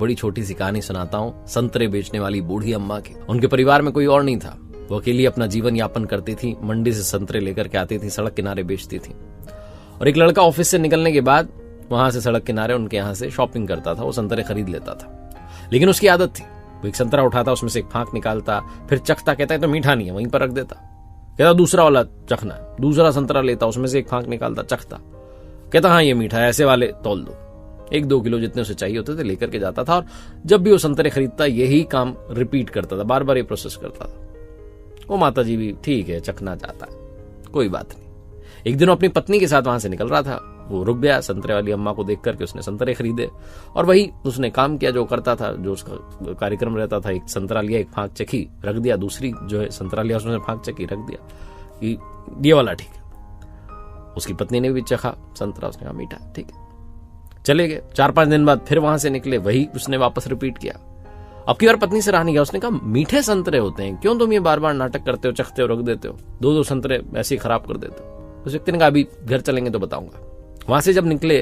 बड़ी छोटी सी कहानी सुनाता हूँ संतरे बेचने वाली बूढ़ी अम्मा की। उनके परिवार में कोई और नहीं था। वो अकेली अपना जीवन यापन करती थी। मंडी से संतरे लेकर के आती थी, सड़क किनारे बेचती थी। और एक लड़का ऑफिस से निकलने के बाद वहां से सड़क किनारे उनके यहाँ से शॉपिंग करता था। वो संतरे खरीद लेता था, लेकिन उसकी आदत थी, वो एक संतरा उठाता, उसमें से एक फांक निकालता, फिर चखता, कहता है तो मीठा नहीं है, वहीं पर रख देता। कहता दूसरा वाला चखना है, दूसरा संतरा लेता, उसमें से एक फांक निकालता, चखता, कहता हाँ ये मीठा है, ऐसे वाले तौल दो। 1-2 किलो जितने उसे चाहिए होते थे लेकर के जाता था। और जब भी वो संतरे खरीदता यही काम रिपीट करता था, बार बार ये प्रोसेस करता था। वो माता जी भी ठीक है, चखना चाहता है, कोई बात नहीं। एक दिन अपनी पत्नी के साथ वहां से निकल रहा था, वो रुक गया। संतरे वाली अम्मा को देख करके उसने संतरे खरीदे और वही उसने काम किया जो करता था, जो उसका कार्यक्रम रहता था। एक संतरा लिया, एक फांक चखी, रख दिया। दूसरी जो है संतरा लिया, उसने फांक चखी, रख दिया कि ये वाला ठीक है। उसकी पत्नी ने भी चखा संतरा, उसने कहा मीठा, ठीक है, चले गए। 4-5 दिन बाद फिर वहां से निकले, वही उसने वापस रिपीट किया। अब की बार पत्नी से रहा नहीं गया, उसने कहा मीठे संतरे होते हैं, क्यों तुम ये बार बार नाटक करते हो, चखते हो, रख देते हो, 2-2 संतरे ऐसे ही खराब कर देते हो। उस व्यक्ति ने कहा अभी घर चलेंगे तो बताऊंगा। वहां से जब निकले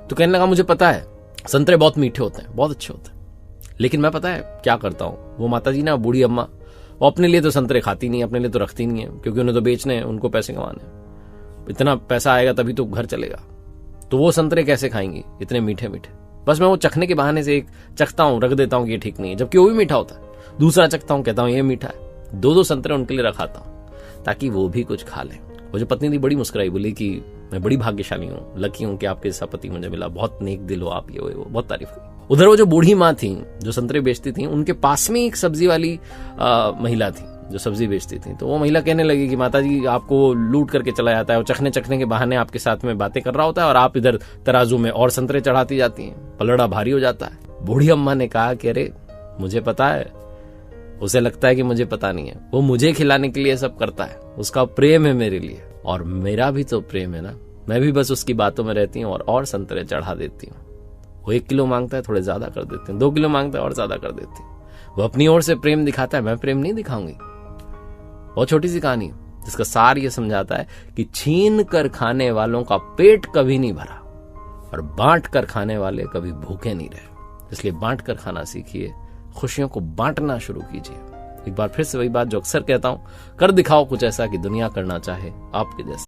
तो कहने लगा मुझे पता है संतरे बहुत मीठे होते हैं, बहुत अच्छे होते हैं, लेकिन मैं पता है क्या करता हूं, वो माता जी ना, बूढ़ी अम्मा, वो अपने लिए तो संतरे खाती नहीं, अपने लिए तो रखती नहीं है, क्योंकि उन्हें तो बेचने हैं, उनको पैसे कमाने, इतना पैसा आएगा तभी तो घर चलेगा, तो वो संतरे कैसे खाएंगी इतने मीठे मीठे। बस मैं वो चखने के बहाने से एक चखता हूं, रख देता हूं कि ये ठीक नहीं है, जबकि वो भी मीठा होता है। दूसरा चखता हूं, कहता हूं ये मीठा है। 2-2 संतरे उनके लिए रखाता हूं ताकि वो भी कुछ खा लें। वो जो पत्नी थी बड़ी मुस्कुराई, बोली कि मैं बड़ी भाग्यशाली हूँ, लकी हूँ कि आपके जैसा पति मुझे मिला, बहुत नेक दिल हो आप, ये वो बहुत तारीफ की। उधर वो जो बूढ़ी माँ थी जो संतरे बेचती थी, उनके पास में एक सब्जी वाली महिला थी जो सब्जी बेचती थी। तो वो महिला कहने लगी कि माता जी आपको लूट करके चला जाता है, वो चखने के बहाने आपके साथ में बातें कर रहा होता है और आप इधर तराजू में और संतरे चढ़ाती जाती हैं, पलड़ा भारी हो जाता है। बूढ़ी अम्मा ने कहा कि अरे मुझे पता है, उसे लगता है कि मुझे पता नहीं है, वो मुझे खिलाने के लिए सब करता है, उसका प्रेम है मेरे लिए, और मेरा भी तो प्रेम है ना, मैं भी बस उसकी बातों में रहती हूँ और संतरे चढ़ा देती हूँ। वो 1 किलो मांगता है, थोड़े ज्यादा कर देती हूँ, 2 किलो मांगता है और ज्यादा कर देती हूँ। वो अपनी ओर से प्रेम दिखाता है, मैं प्रेम नहीं दिखाऊंगी। बहुत छोटी सी कहानी जिसका सार ये समझाता है कि छीन कर खाने वालों का पेट कभी नहीं भरा और बांट कर खाने वाले कभी भूखे नहीं रहे। इसलिए बांट कर खाना सीखिए, खुशियों को बांटना शुरू कीजिए। एक बार फिर से वही बात जो अक्सर कहता हूं, कर दिखाओ कुछ ऐसा कि दुनिया करना चाहे आपके जैसा।